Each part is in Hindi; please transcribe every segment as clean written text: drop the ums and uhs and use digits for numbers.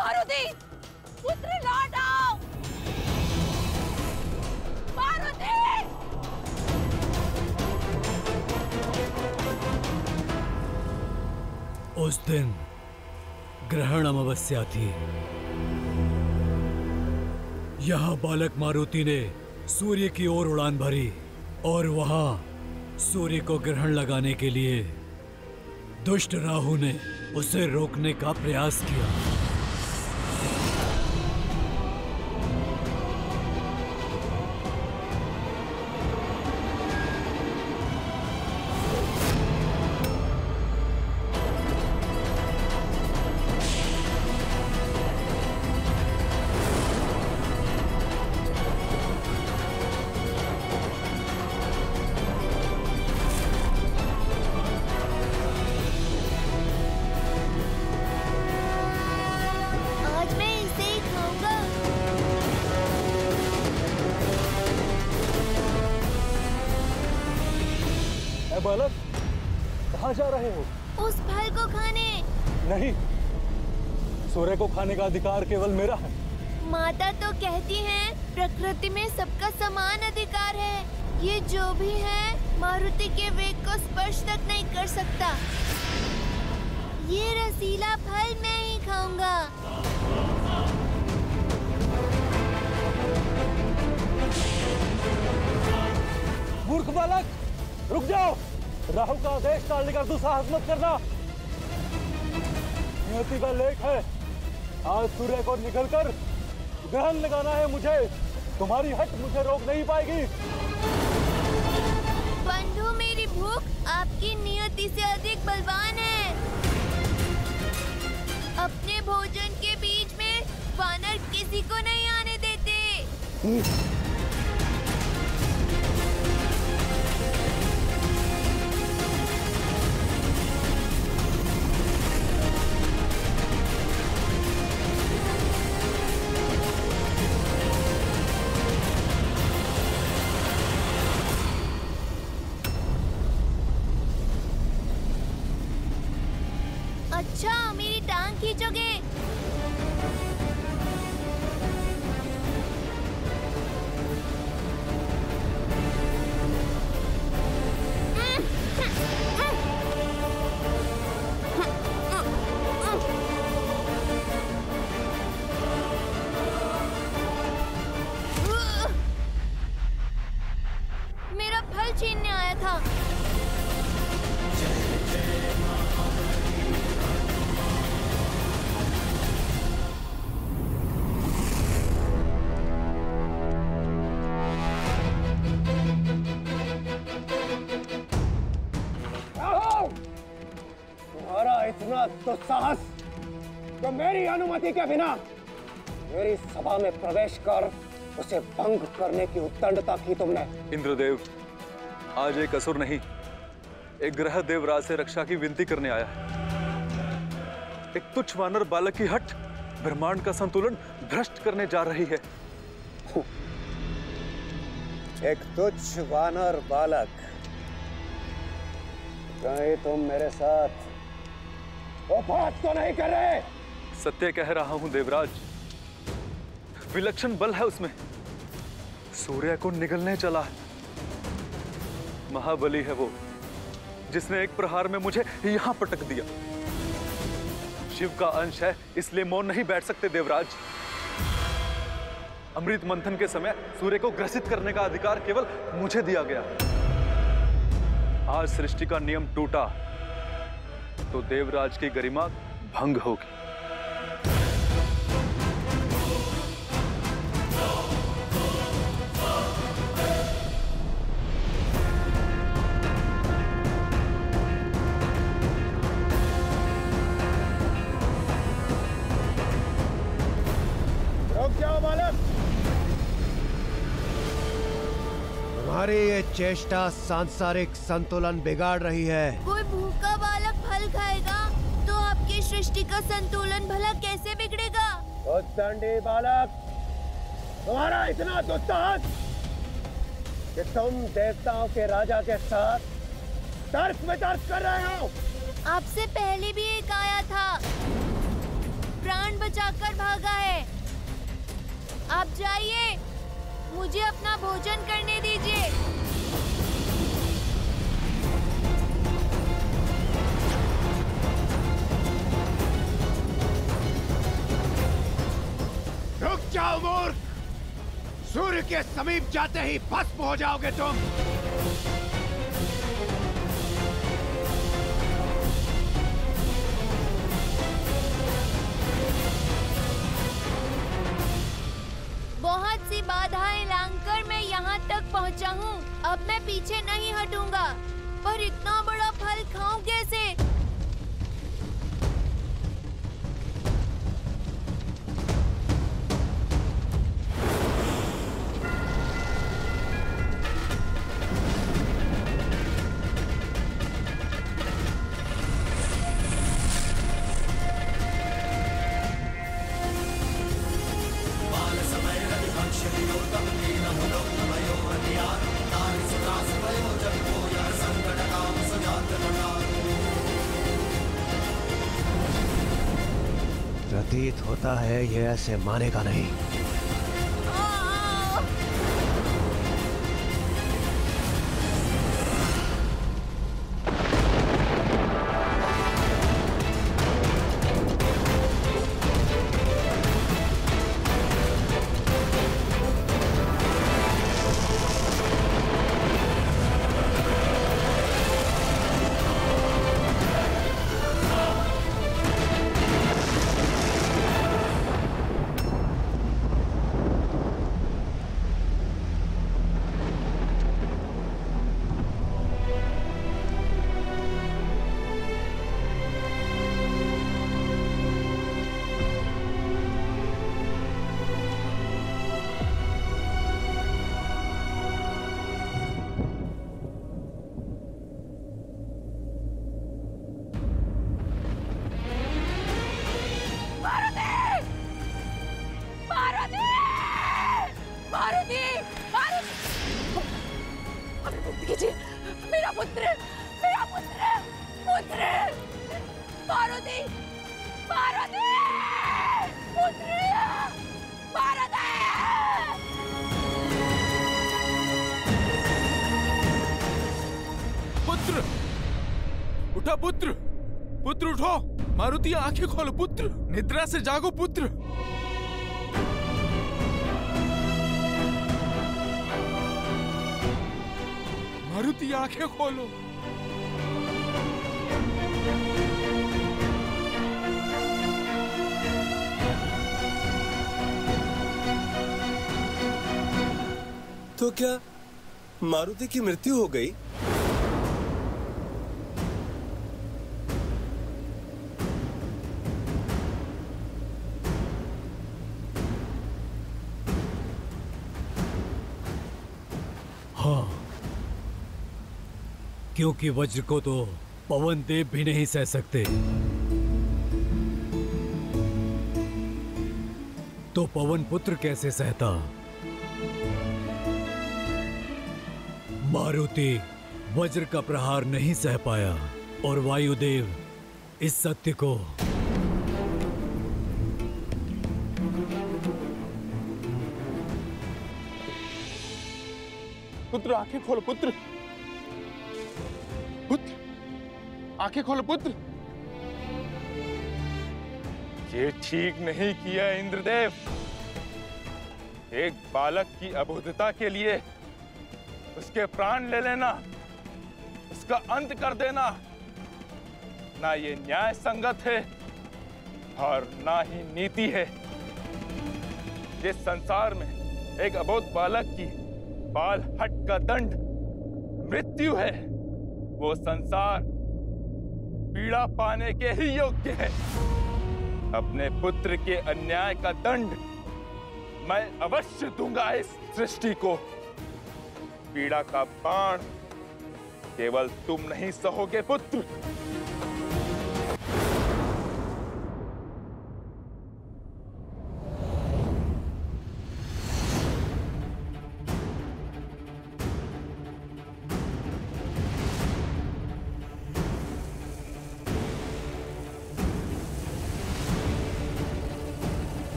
मारुति, पुत्र लौट आओ। मारुति! उस दिन ग्रहण अमावस्या थी। यहाँ बालक मारुति ने सूर्य की ओर उड़ान भरी और वहां सूर्य को ग्रहण लगाने के लिए दुष्ट राहु ने उसे रोकने का प्रयास किया। बालक, कहाँ जा रहे हो? उस फल को खाने। नहीं, सूर्य को खाने का अधिकार केवल मेरा है। माता तो कहती हैं, प्रकृति में सबका समान अधिकार है। ये जो भी है, मारुति के वेग को स्पर्श तक नहीं कर सकता। ये रसीला फल मैं ही खाऊंगा। मूर्ख बालक, रुक जाओ। राहु का आदेश टालने का दुस्साहस मत करना। नियति का लेख है, आज सूर्य को निकलकर ग्रहण लगाना है मुझे। तुम्हारी हट मुझे रोक नहीं पाएगी। बंधु, मेरी भूख आपकी नियति से अधिक बलवान है। अपने भोजन के बीच में वानर किसी को नहीं आने देते। अच्छा, मेरी टांग खींचोगे? मेरा फल छीनने आया था। इतना दुस्साहस तो मेरी अनुमति के बिना मेरी सभा में प्रवेश कर उसे भंग करने की उद्दंडता की तुमने। इंद्रदेव, आज एक असुर नहीं, एक ग्रह देवराज से रक्षा की विनती करने आया है। एक तुच्छ वानर बालक की हट ब्रह्मांड का संतुलन भ्रष्ट करने जा रही है। एक तुच्छ वानर बालक, कहीं तुम मेरे साथ वो बात तो नहीं कर रहे? सत्य कह रहा हूं देवराज, विलक्षण बल है उसमें। सूर्य को निगलने चला है। महाबली है वो, जिसने एक प्रहार में मुझे यहां पटक दिया। शिव का अंश है, इसलिए मौन नहीं बैठ सकते देवराज। अमृत मंथन के समय सूर्य को ग्रसित करने का अधिकार केवल मुझे दिया गया। आज सृष्टि का नियम टूटा तो देवराज की गरिमा भंग होगी। रुक जाओ बालक, तुम्हारी ये चेष्टा सांसारिक संतुलन बिगाड़ रही है। कोई भूखा बालक फल खाएगा तो आपकी सृष्टि का संतुलन भला कैसे बिगड़ेगा? उद्दंडी बालक, तुम्हारा इतना दुस्साहस कि तुम देवताओं के राजा के साथ तर्क वितर्क कर रहे हो। आपसे पहले भी एक आया था, प्राण बचाकर भागा है। आप जाइए, मुझे अपना भोजन करने दीजिए। रुक जाओ मूर्ख! सूर्य के समीप जाते ही भस्म हो जाओगे तुम। बहुत सी बाधाएं लांघकर मैं यहाँ तक पहुँचा हूँ। अब मैं पीछे नहीं हटूंगा। पर इतना बड़ा फल खाऊं कैसे? प्रतीत होता है ये ऐसे मानेगा नहीं। मेरा पुत्र, मेरा पुत्र, पुत्र, पार्वती, पार्वती, पुत्र, पार्वती। पुत्र, उठा पुत्र, पुत्र उठो। मारुति आंखें खोलो पुत्र, निद्रा से जागो पुत्र। मारुति आंखें खोलो। तो क्या मारुति की मृत्यु हो गई? हाँ, क्योंकि वज्र को तो पवन देव भी नहीं सह सकते, तो पवन पुत्र कैसे सहता? मारुति वज्र का प्रहार नहीं सह पाया और वायुदेव इस सत्य को पुत्र आंखें खोलो पुत्र, पुत्र आंखें खोलो पुत्र। ये ठीक नहीं किया इंद्रदेव। एक बालक की अबोधता के लिए उसके प्राण ले लेना, उसका अंत कर देना, ना ये न्याय संगत है और ना ही नीति है। जिस संसार में एक अबोध बालक की बाल हट का दंड मृत्यु है, वो संसार पीड़ा पाने के ही योग्य है। अपने पुत्र के अन्याय का दंड मैं अवश्य दूंगा इस सृष्टि को। पीड़ा का बाण केवल तुम नहीं सहोगे पुत्र।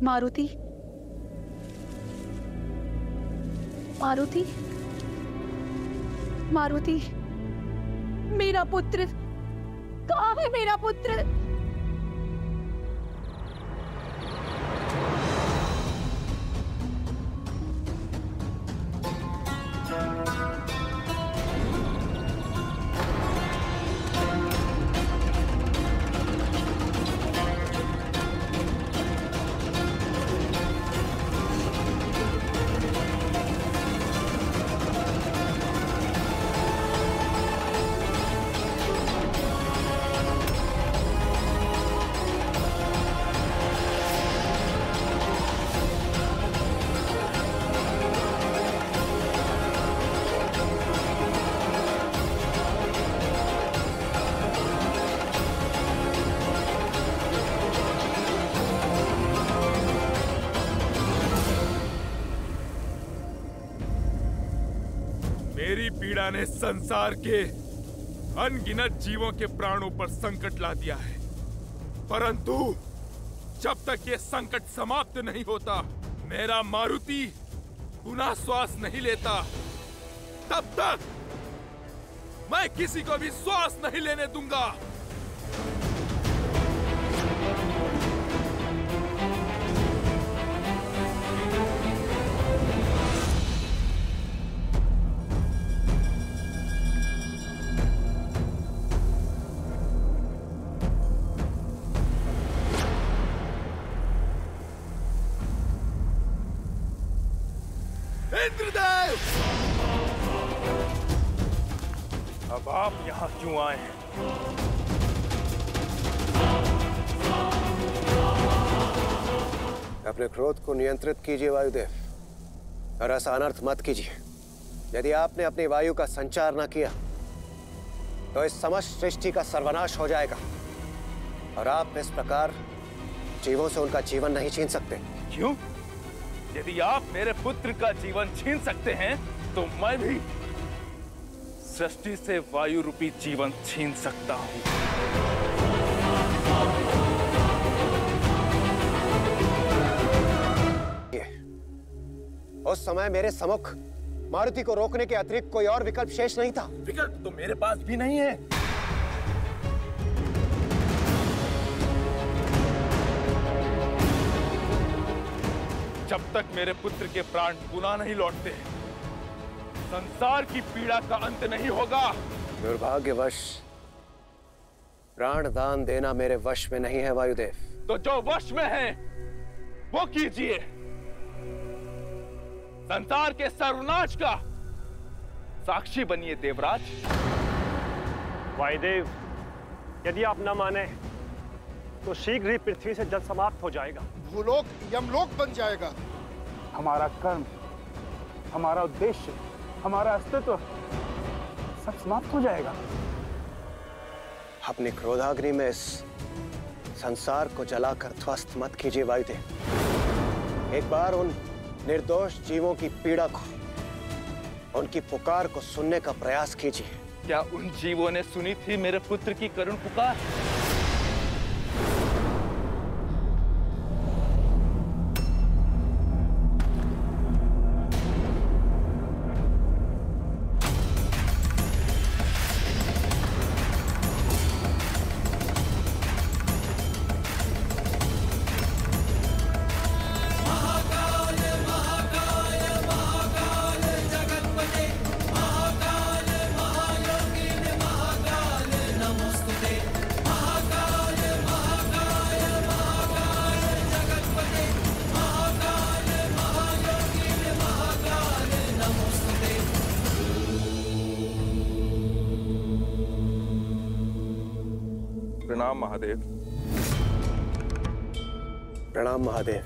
मारुति, मारुति, मारुति, मेरा पुत्र कहाँ है? मेरा पुत्र मेरी पीड़ा ने संसार के अनगिनत जीवों के प्राणों पर संकट ला दिया है, परंतु जब तक ये संकट समाप्त नहीं होता, मेरा मारुति पुनः श्वास नहीं लेता, तब तक मैं किसी को भी श्वास नहीं लेने दूंगा। इंद्रदेव! अब आप यहाँ क्यों आए हैं? अपने क्रोध को नियंत्रित कीजिए वायुदेव, और ऐसा अनर्थ मत कीजिए। यदि आपने अपनी वायु का संचार न किया तो इस समस्त सृष्टि का सर्वनाश हो जाएगा, और आप इस प्रकार जीवों से उनका जीवन नहीं छीन सकते। क्यों? यदि आप मेरे पुत्र का जीवन छीन सकते हैं, तो मैं भी सृष्टि से वायु रूपी जीवन छीन सकता हूं। उस समय मेरे सम्मुख मारुति को रोकने के अतिरिक्त कोई और विकल्प शेष नहीं था। विकल्प तो मेरे पास भी नहीं है। जब तक मेरे पुत्र के प्राण पुनः नहीं लौटते, संसार की पीड़ा का अंत नहीं होगा। दुर्भाग्यवश प्राण दान देना मेरे वश में नहीं है वायुदेव। तो जो वश में है वो कीजिए। संसार के सर्वनाश का साक्षी बनिए देवराज। वायुदेव, यदि आप न माने तो शीघ्र ही पृथ्वी से जल समाप्त हो जाएगा। भूलोक यमलोक बन जाएगा। हमारा कर्म, हमारा उद्देश्य, हमारा अस्तित्व सब समाप्त हो जाएगा। अपनी क्रोधाग्नि में इस संसार को जलाकर ध्वस्त मत कीजिए वायुदेव। एक बार उन निर्दोष जीवों की पीड़ा को, उनकी पुकार को सुनने का प्रयास कीजिए। क्या उन जीवों ने सुनी थी मेरे पुत्र की करुण पुकार? प्रणाम महादेव। प्रणाम महादेव।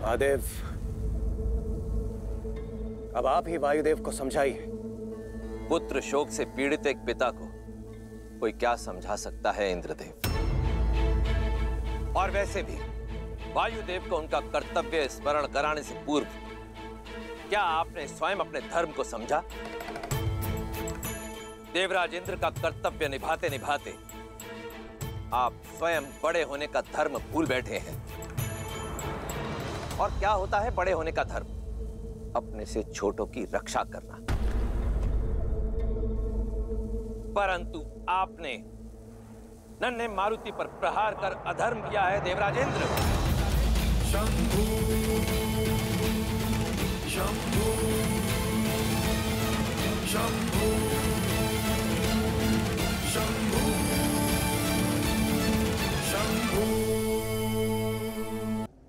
महादेव, अब आप ही वायुदेव को समझाइए। पुत्र शोक से पीड़ित एक पिता को कोई क्या समझा सकता है इंद्रदेव? और वैसे भी वायुदेव को उनका कर्तव्य स्मरण कराने से पूर्व क्या आपने स्वयं अपने धर्म को समझा? देवराज इंद्र का कर्तव्य निभाते निभाते आप स्वयं बड़े होने का धर्म भूल बैठे हैं। और क्या होता है बड़े होने का धर्म? अपने से छोटों की रक्षा करना। परंतु आपने नन्हे मारुति पर प्रहार कर अधर्म किया है देवराज इंद्र। शंभू शंभू शंभू शंभू शंभू।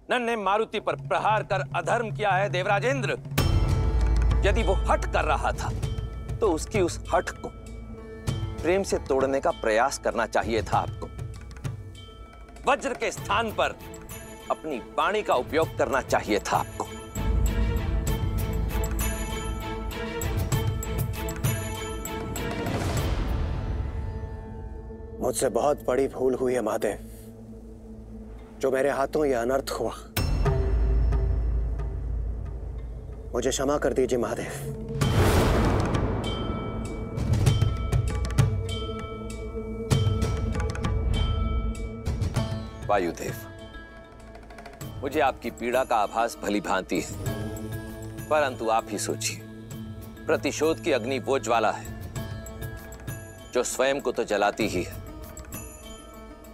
नन्हे मारुति पर प्रहार कर अधर्म किया है देवराज इंद्र। यदि वो हठ कर रहा था तो उसकी उस हठ को प्रेम से तोड़ने का प्रयास करना चाहिए था आपको। वज्र के स्थान पर अपनी वाणी का उपयोग करना चाहिए था आपको। मुझसे बहुत बड़ी भूल हुई है महादेव, जो मेरे हाथों यह अनर्थ हुआ। मुझे क्षमा कर दीजिए महादेव। वायुदेव, मुझे आपकी पीड़ा का आभास भली भांति है, परंतु आप ही सोचिए, प्रतिशोध की अग्नि वो ज्वाला है जो स्वयं को तो जलाती ही है,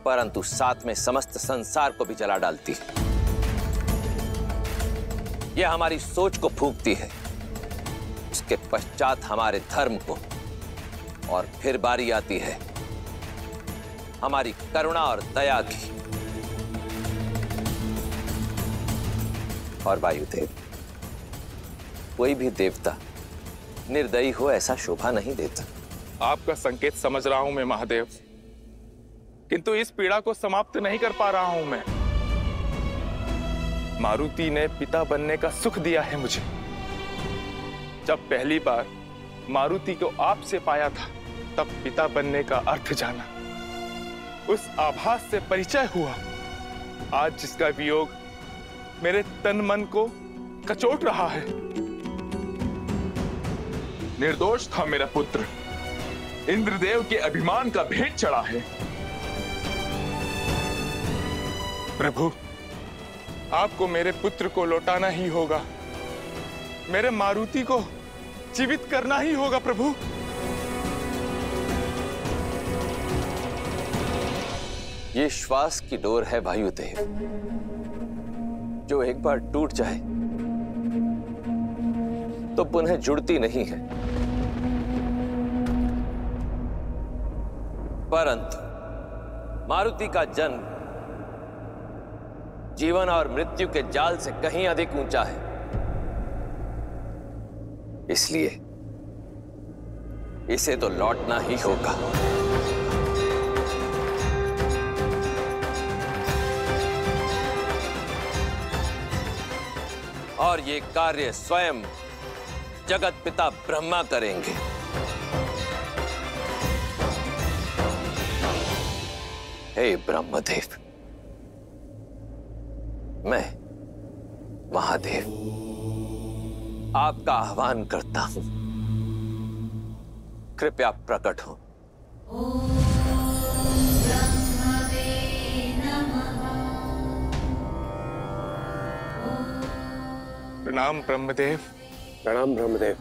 परंतु साथ में समस्त संसार को भी जला डालती है। यह हमारी सोच को फूंकती है, उसके पश्चात हमारे धर्म को, और फिर बारी आती है हमारी करुणा और दया की। और वायुदेव, कोई भी देवता निर्दयी हो ऐसा शोभा नहीं देता। आपका संकेत समझ रहा हूं मैं महादेव, किंतु इस पीड़ा को समाप्त नहीं कर पा रहा हूं मैं। मारुति ने पिता बनने का सुख दिया है मुझे। जब पहली बार मारुति को आपसे पाया था, तब पिता बनने का अर्थ जाना, उस आभास से परिचय हुआ। आज जिसका वियोग मेरे तन मन को कचोट रहा है। निर्दोष था मेरा पुत्र, इंद्रदेव के अभिमान का भेंट चढ़ा है। प्रभु, आपको मेरे पुत्र को लौटाना ही होगा, मेरे मारुति को जीवित करना ही होगा प्रभु। ये श्वास की डोर है वायुदेव, जो एक बार टूट जाए तो पुनः जुड़ती नहीं है। परंतु मारुति का जन्म जीवन और मृत्यु के जाल से कहीं अधिक ऊंचा है, इसलिए इसे तो लौटना ही होगा। और ये कार्य स्वयं जगत पिता ब्रह्मा करेंगे। हे ब्रह्मदेव, मैं महादेव आपका आह्वान करता हूं, कृपया प्रकट हो। प्रणाम ब्रह्मदेव। प्रणाम ब्रह्मदेव।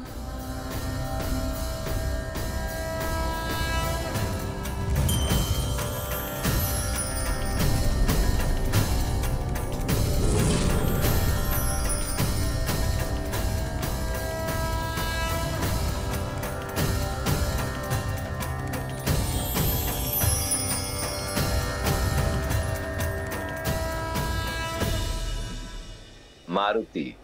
मारुति